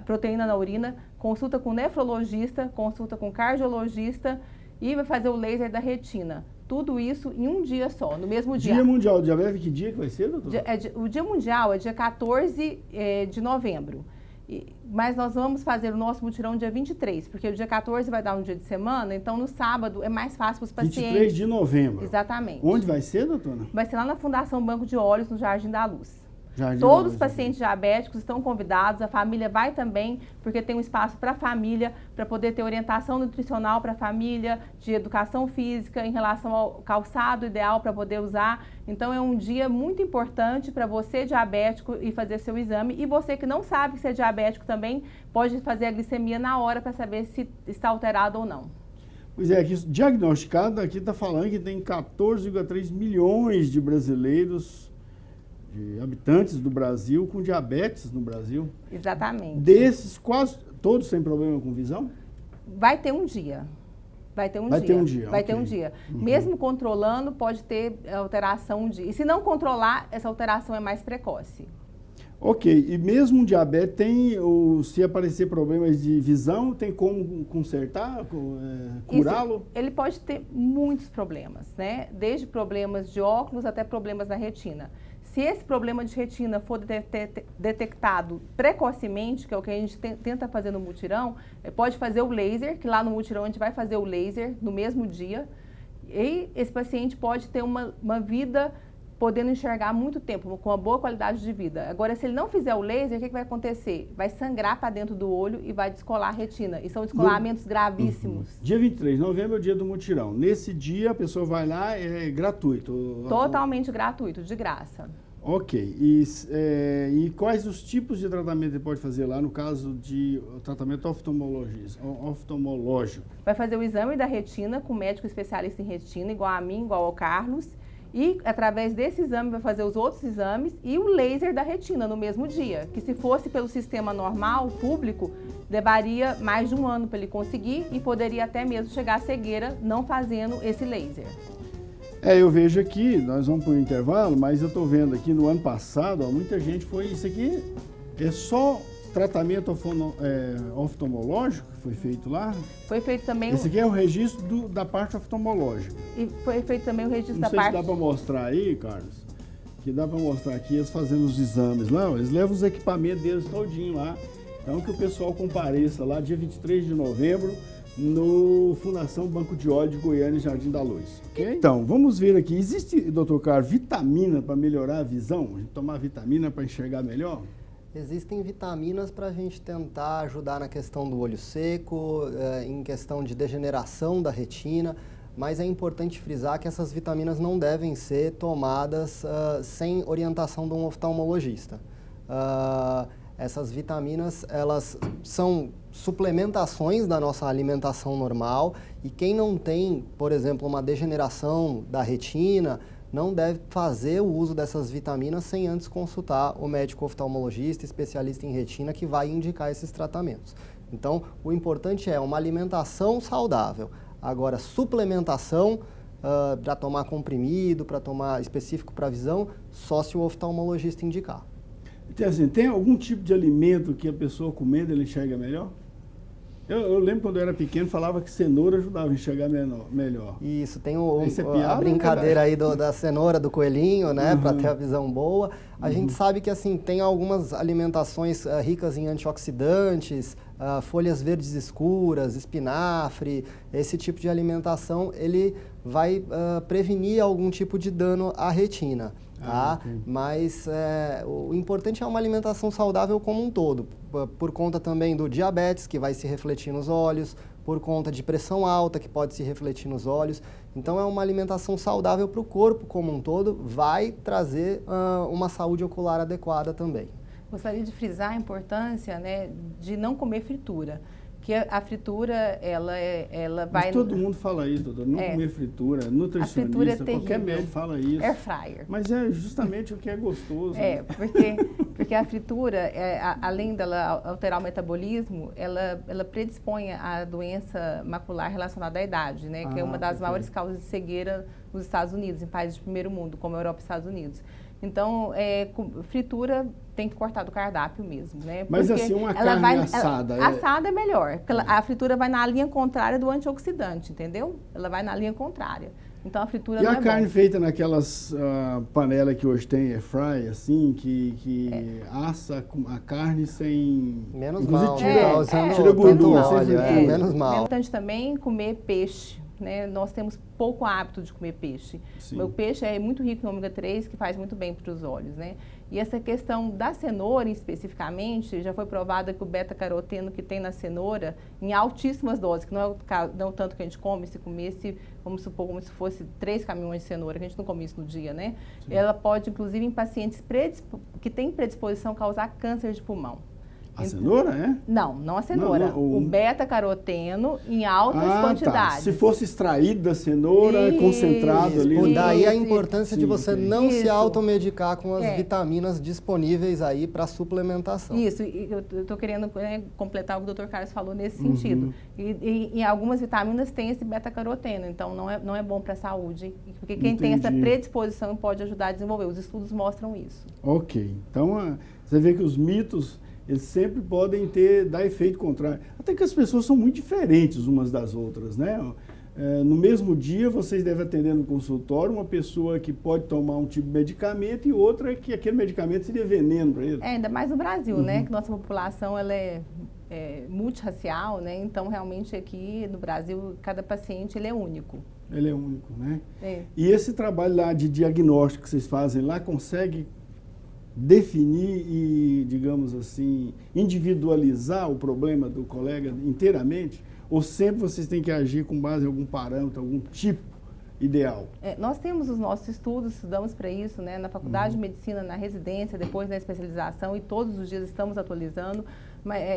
[SPEAKER 3] proteína na urina, consulta com nefrologista, consulta com cardiologista e vai fazer o laser da retina. Tudo isso em um dia só, no mesmo dia.
[SPEAKER 1] Dia Mundial do Diabetes, que dia que vai ser, doutor?
[SPEAKER 3] O Dia Mundial é dia 14 de novembro. Mas nós vamos fazer o nosso mutirão dia 23, porque o dia 14 vai dar um dia de semana, então no sábado é mais fácil para os pacientes.
[SPEAKER 1] 23 de novembro.
[SPEAKER 3] Exatamente.
[SPEAKER 1] Onde vai ser, doutora?
[SPEAKER 3] Vai ser lá na Fundação Banco de Olhos, no Jardim da Luz.
[SPEAKER 1] Todos
[SPEAKER 3] os pacientes diabéticos estão convidados, a família vai também, porque tem um espaço para a família, para poder ter orientação nutricional para a família, de educação física, em relação ao calçado ideal para poder usar. Então é um dia muito importante para você diabético ir fazer seu exame, e você que não sabe que você é diabético também pode fazer a glicemia na hora para saber se está alterado ou não.
[SPEAKER 1] Pois é, aqui diagnosticado, aqui está falando que tem 14,3 milhões de brasileiros, de habitantes do Brasil com diabetes no Brasil.
[SPEAKER 3] Exatamente.
[SPEAKER 1] Desses, quase todos têm problema com visão?
[SPEAKER 3] Vai ter um dia. Vai ter um dia. Vai ter um dia. Mesmo controlando, pode ter alteração um dia. E se não controlar, essa alteração é mais precoce.
[SPEAKER 1] Ok. E mesmo um diabetes tem, se aparecer problemas de visão, tem como consertar, curá-lo?
[SPEAKER 3] Ele pode ter muitos problemas, né? Desde problemas de óculos até problemas na retina. Se esse problema de retina for detectado precocemente, que é o que a gente tenta fazer no mutirão, pode fazer o laser, que lá no mutirão a gente vai fazer o laser no mesmo dia, e esse paciente pode ter uma vida podendo enxergar muito tempo, com uma boa qualidade de vida. Agora, se ele não fizer o laser, o que vai acontecer? Vai sangrar para dentro do olho e vai descolar a retina. E são descolamentos gravíssimos.
[SPEAKER 1] Dia 23 de novembro é o dia do mutirão. Nesse dia, a pessoa vai lá, é gratuito?
[SPEAKER 3] Totalmente gratuito, de graça.
[SPEAKER 1] Ok. E quais os tipos de tratamento ele pode fazer lá, no caso de tratamento oftalmológico?
[SPEAKER 3] Vai fazer o exame da retina com médico especialista em retina, igual a mim, igual ao Carlos. E, através desse exame, vai fazer os outros exames e o laser da retina no mesmo dia. Que se fosse pelo sistema normal, público, levaria mais de um ano para ele conseguir e poderia até mesmo chegar à cegueira não fazendo esse laser.
[SPEAKER 1] Eu vejo aqui, nós vamos para o intervalo, mas eu estou vendo aqui no ano passado, muita gente foi, isso aqui é só tratamento oftalmológico que foi feito lá?
[SPEAKER 3] Foi feito também...
[SPEAKER 1] Esse aqui é o registro da parte oftalmológica.
[SPEAKER 3] E foi feito também o registro
[SPEAKER 1] da parte... Não sei se dá para mostrar aí, Carlos, que dá para mostrar aqui, eles fazendo os exames lá, eles levam os equipamentos deles todinho lá. Então que o pessoal compareça lá, dia 23 de novembro, no Fundação Banco de Olhos de Goiânia, Jardim da Luz. Okay? Então, vamos ver aqui. Existe, doutor Carlos, vitamina para melhorar a visão? A gente tomar vitamina para enxergar melhor?
[SPEAKER 2] Existem vitaminas para a gente tentar ajudar na questão do olho seco, em questão de degeneração da retina, mas é importante frisar que essas vitaminas não devem ser tomadas sem orientação de um oftalmologista. Essas vitaminas, elas são suplementações da nossa alimentação normal e quem não tem, por exemplo, uma degeneração da retina, não deve fazer o uso dessas vitaminas sem antes consultar o médico oftalmologista, especialista em retina, que vai indicar esses tratamentos. Então, o importante é uma alimentação saudável, Agora, suplementação, para tomar comprimido, para tomar específico para visão, só se o oftalmologista indicar.
[SPEAKER 1] Então, assim, tem algum tipo de alimento que a pessoa comendo ele enxerga melhor? Eu lembro quando eu era pequeno, falava que cenoura ajudava a enxergar melhor.
[SPEAKER 2] Isso, tem
[SPEAKER 1] piada,
[SPEAKER 2] a brincadeira aí da cenoura, do coelhinho, né, para ter a visão boa. A gente sabe que, assim, tem algumas alimentações ricas em antioxidantes, folhas verdes escuras, espinafre, esse tipo de alimentação, ele vai prevenir algum tipo de dano à retina. Tá? Mas o importante é uma alimentação saudável como um todo, por conta também do diabetes, que vai se refletir nos olhos, por conta de pressão alta, que pode se refletir nos olhos. Então, é uma alimentação saudável para o corpo como um todo, vai trazer uma saúde ocular adequada também.
[SPEAKER 3] Gostaria de frisar a importância, né, de não comer fritura. Que a fritura, ela vai...
[SPEAKER 1] Mas todo mundo fala isso, doutor. Não comer fritura, nutricionista, qualquer médico fala isso.
[SPEAKER 3] Air fryer.
[SPEAKER 1] Mas é justamente o que é gostoso.
[SPEAKER 3] Porque a fritura, além dela alterar o metabolismo, ela predispõe à doença macular relacionada à idade, né? Que é uma das maiores causas de cegueira nos Estados Unidos, em países de primeiro mundo, como a Europa e Estados Unidos. Então, fritura tem que cortar do cardápio mesmo, né?
[SPEAKER 1] Mas assim, uma carne assada...
[SPEAKER 3] Assada é melhor, porque a fritura vai na linha contrária do antioxidante, entendeu? Ela vai na linha contrária. Então, a fritura não é boa.
[SPEAKER 1] E a carne feita naquelas panelas que hoje tem air fry, assim, que assa a carne sem...
[SPEAKER 2] Menos mal,
[SPEAKER 1] tira gordura, sem
[SPEAKER 2] óleo, menos mal.
[SPEAKER 3] É importante também comer peixe. Né? Nós temos pouco hábito de comer peixe. O peixe é muito rico em ômega 3, que faz muito bem para os olhos, né? E essa questão da cenoura, especificamente, já foi provada que o beta-caroteno que tem na cenoura, em altíssimas doses, que não é o tanto que a gente come, se comesse, vamos supor, como se fosse 3 caminhões de cenoura, que a gente não come isso no dia, né? Ela pode, inclusive, em pacientes que têm predisposição, causar câncer de pulmão.
[SPEAKER 1] A cenoura, é?
[SPEAKER 3] Não a cenoura. O beta-caroteno em altas quantidades.
[SPEAKER 1] Tá. Se fosse extraído da cenoura, concentrado ali.
[SPEAKER 2] Daí a importância de você não se automedicar com as vitaminas disponíveis aí para suplementação.
[SPEAKER 3] Isso, e eu estou querendo completar o que o Dr. Carlos falou nesse sentido. E em algumas vitaminas tem esse beta-caroteno, então não é bom para a saúde. Porque quem tem essa predisposição pode ajudar a desenvolver. Os estudos mostram isso.
[SPEAKER 1] Ok. Então, você vê que os mitos... eles sempre podem dar efeito contrário. Até que as pessoas são muito diferentes umas das outras, né? No mesmo dia, vocês devem atender no consultório uma pessoa que pode tomar um tipo de medicamento e outra que aquele medicamento seria veneno para ele.
[SPEAKER 3] Ainda mais no Brasil, né? Que nossa população ela é multirracial, né? Então, realmente, aqui no Brasil, cada paciente ele é único.
[SPEAKER 1] Ele é único, né? E esse trabalho lá de diagnóstico que vocês fazem lá consegue definir e, digamos assim, individualizar o problema do colega inteiramente? Ou sempre vocês têm que agir com base em algum parâmetro, algum tipo ideal?
[SPEAKER 3] Nós temos os nossos estudos, estudamos para isso, né, na faculdade de medicina, na residência, depois na especialização, e todos os dias estamos atualizando.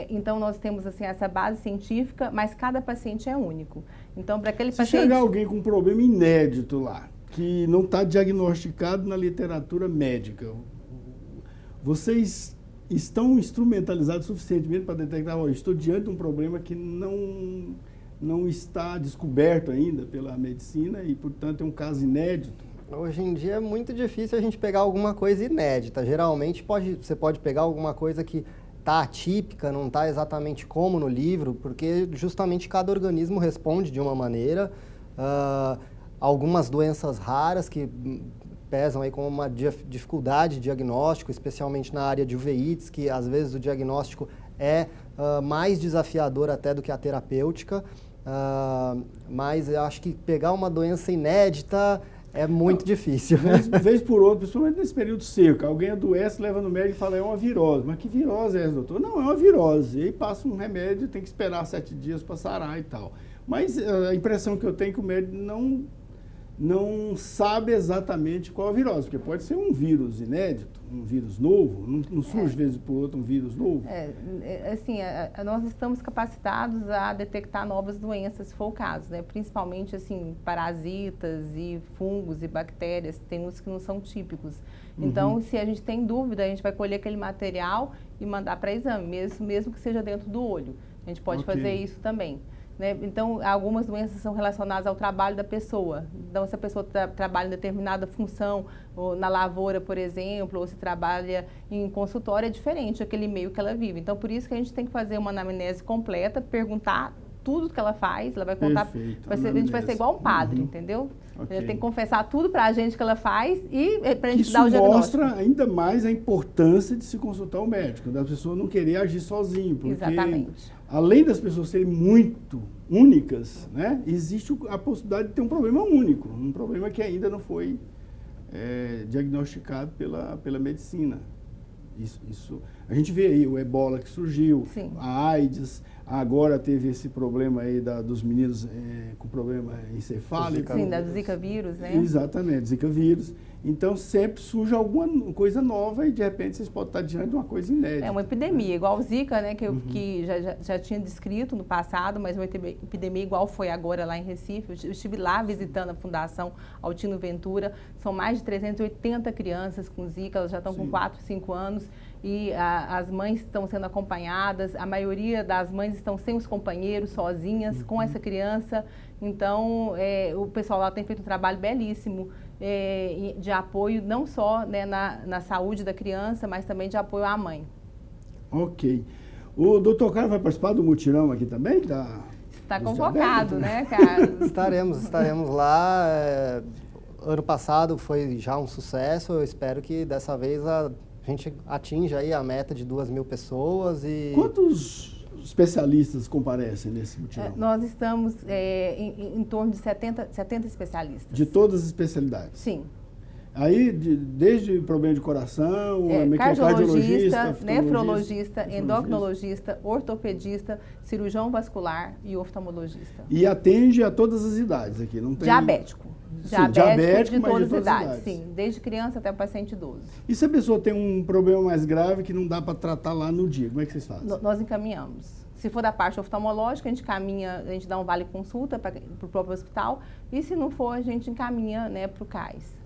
[SPEAKER 3] Então, nós temos assim, essa base científica, mas cada paciente é único. Então, para aquele paciente...
[SPEAKER 1] Se chegar alguém com um problema inédito lá, que não está diagnosticado na literatura médica, vocês estão instrumentalizados suficientemente para detectar, estou diante de um problema que não está descoberto ainda pela medicina e, portanto, é um caso inédito?
[SPEAKER 2] Hoje em dia é muito difícil a gente pegar alguma coisa inédita. Geralmente você pode pegar alguma coisa que está atípica, não está exatamente como no livro, porque justamente cada organismo responde de uma maneira. Algumas doenças raras que pesam aí como uma dificuldade de diagnóstico, especialmente na área de uveites, que às vezes o diagnóstico é mais desafiador até do que a terapêutica, mas eu acho que pegar uma doença inédita é muito difícil.
[SPEAKER 1] Vez por outra, principalmente nesse período seco, alguém adoece, leva no médico e fala, é uma virose. Mas que virose é essa, doutor? Não, é uma virose. E aí passa um remédio, tem que esperar 7 dias para sarar e tal. Mas a impressão que eu tenho é que o médico não sabe exatamente qual a virose, porque pode ser um vírus inédito, um vírus novo, não surge vez por outra um vírus novo.
[SPEAKER 3] Assim, nós estamos capacitados a detectar novas doenças, se for o caso, né? Principalmente, assim, parasitas e fungos e bactérias, tem uns que não são típicos. Então, se a gente tem dúvida, a gente vai colher aquele material e mandar para exame, mesmo que seja dentro do olho. A gente pode fazer isso também. né? Então, algumas doenças são relacionadas ao trabalho da pessoa. Então, se a pessoa trabalha em determinada função, ou na lavoura, por exemplo, ou se trabalha em consultório, é diferente aquele meio que ela vive. Então, por isso que a gente tem que fazer uma anamnese completa, perguntar tudo que ela faz, ela vai contar, a gente vai ser igual um padre, entendeu?
[SPEAKER 1] Okay.
[SPEAKER 3] Ela tem que confessar tudo pra gente que ela faz e pra gente
[SPEAKER 1] Isso
[SPEAKER 3] dar o diagnóstico.
[SPEAKER 1] mostra ainda mais a importância de se consultar o médico, da pessoa não querer agir sozinho, porque
[SPEAKER 3] Exatamente.
[SPEAKER 1] além das pessoas serem muito únicas, né, existe a possibilidade de ter um problema único, um problema que ainda não foi diagnosticado pela medicina. Isso, a gente vê aí o ebola que surgiu,
[SPEAKER 3] Sim.
[SPEAKER 1] a AIDS, agora teve esse problema aí dos meninos com problema encefálico.
[SPEAKER 3] Sim, da Zika vírus, né?
[SPEAKER 1] Exatamente, Zika vírus. Então sempre surge alguma coisa nova e de repente vocês podem estar diante de uma coisa inédita.
[SPEAKER 3] É uma epidemia, igual Zika, né, que já tinha descrito no passado, mas uma epidemia igual foi agora lá em Recife. Eu estive lá visitando a Fundação Altino Ventura, são mais de 380 crianças com Zika, elas já estão com 4, 5 anos e as mães estão sendo acompanhadas, a maioria das mães estão sem os companheiros, sozinhas, com essa criança. Então, o pessoal lá tem feito um trabalho belíssimo de apoio, não só, né, na saúde da criança, mas também de apoio à mãe.
[SPEAKER 1] Ok. O doutor Carlos vai participar do mutirão aqui também?
[SPEAKER 3] Está convocado, né, Carlos?
[SPEAKER 2] Estaremos lá. Ano passado foi já um sucesso, eu espero que dessa vez a gente atinja aí a meta de 2.000 pessoas.
[SPEAKER 1] Quantos especialistas comparecem nesse mutirão?
[SPEAKER 3] Nós estamos em torno de 70 especialistas.
[SPEAKER 1] De todas as especialidades?
[SPEAKER 3] Sim.
[SPEAKER 1] Aí, desde problema de coração,
[SPEAKER 3] cardiologista, nefrologista, endocrinologista, ortopedista, cirurgião vascular e oftalmologista.
[SPEAKER 1] E atende a todas as idades aqui, não tem?
[SPEAKER 3] Diabético.
[SPEAKER 1] Sim, diabético,
[SPEAKER 3] de
[SPEAKER 1] mas
[SPEAKER 3] todas as idades, sim. Desde criança até o paciente idoso.
[SPEAKER 1] E se a pessoa tem um problema mais grave que não dá para tratar lá no dia, como é que vocês fazem?
[SPEAKER 3] Nós encaminhamos. Se for da parte oftalmológica, a gente dá um vale consulta para o próprio hospital. E se não for, a gente encaminha, né, para o CAIS.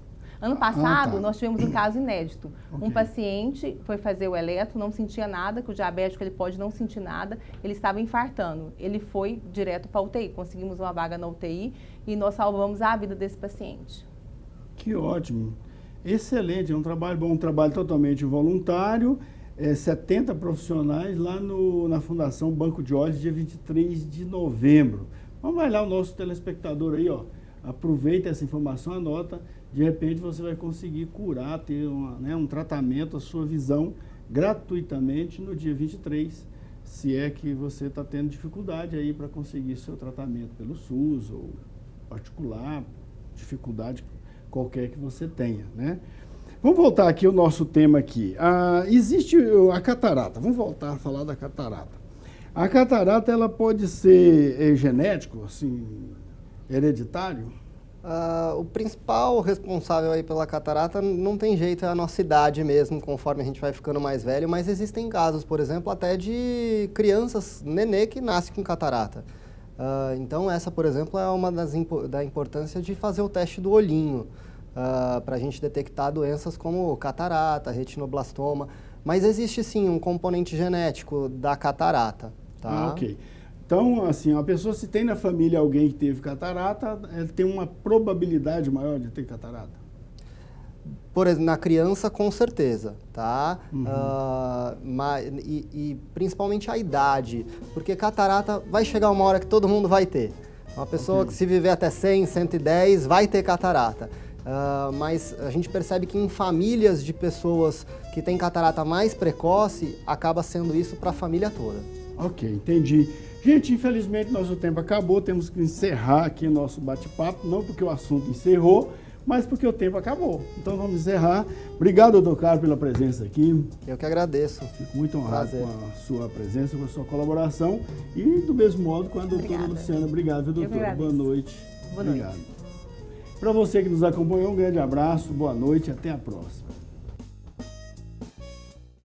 [SPEAKER 3] Ano passado, nós tivemos um caso inédito. Okay. Um paciente foi fazer o eletro, não sentia nada, que o diabético ele pode não sentir nada, ele estava infartando. Ele foi direto para a UTI, conseguimos uma vaga na UTI e nós salvamos a vida desse paciente.
[SPEAKER 1] Que ótimo. Excelente, é um trabalho bom, um trabalho totalmente voluntário. 70 profissionais lá na Fundação Banco de Olhos, dia 23 de novembro. Vamos vai lá o nosso telespectador aí, ó. Aproveita essa informação, anota. De repente você vai conseguir curar, ter um tratamento, a sua visão gratuitamente no dia 23, se é que você está tendo dificuldade aí para conseguir seu tratamento pelo SUS ou particular, dificuldade qualquer que você tenha, né? Vamos voltar aqui ao nosso tema aqui. Existe a catarata, vamos voltar a falar da catarata. A catarata, ela pode ser genético, assim, hereditário?
[SPEAKER 2] O principal responsável aí pela catarata não tem jeito, é a nossa idade mesmo, conforme a gente vai ficando mais velho, mas existem casos, por exemplo, até de crianças, nenê, que nasce com catarata. Então essa, por exemplo, é uma da importância de fazer o teste do olhinho, para a gente detectar doenças como catarata, retinoblastoma, mas existe sim um componente genético da catarata. Tá?
[SPEAKER 1] Ok. Então, assim, a pessoa, se tem na família alguém que teve catarata, tem uma probabilidade maior de ter catarata?
[SPEAKER 2] Por exemplo, na criança, com certeza, tá?
[SPEAKER 1] Uhum.
[SPEAKER 2] E principalmente a idade, porque catarata vai chegar uma hora que todo mundo vai ter. Uma pessoa que se viver até 100, 110, vai ter catarata. Mas a gente percebe que em famílias de pessoas que têm catarata mais precoce, acaba sendo isso para a família toda. Ok,
[SPEAKER 1] entendi. Gente, infelizmente nosso tempo acabou, temos que encerrar aqui o nosso bate-papo, não porque o assunto encerrou, mas porque o tempo acabou. Então vamos encerrar. Obrigado, doutor Carlos, pela presença aqui.
[SPEAKER 2] Eu que agradeço.
[SPEAKER 1] Fico muito honrado com a sua presença, com a sua colaboração e do mesmo modo com a doutora Luciana. Obrigado, doutora. Boa noite.
[SPEAKER 3] Boa noite.
[SPEAKER 1] Obrigado. Para você que nos acompanhou, um grande abraço, boa noite e até a próxima.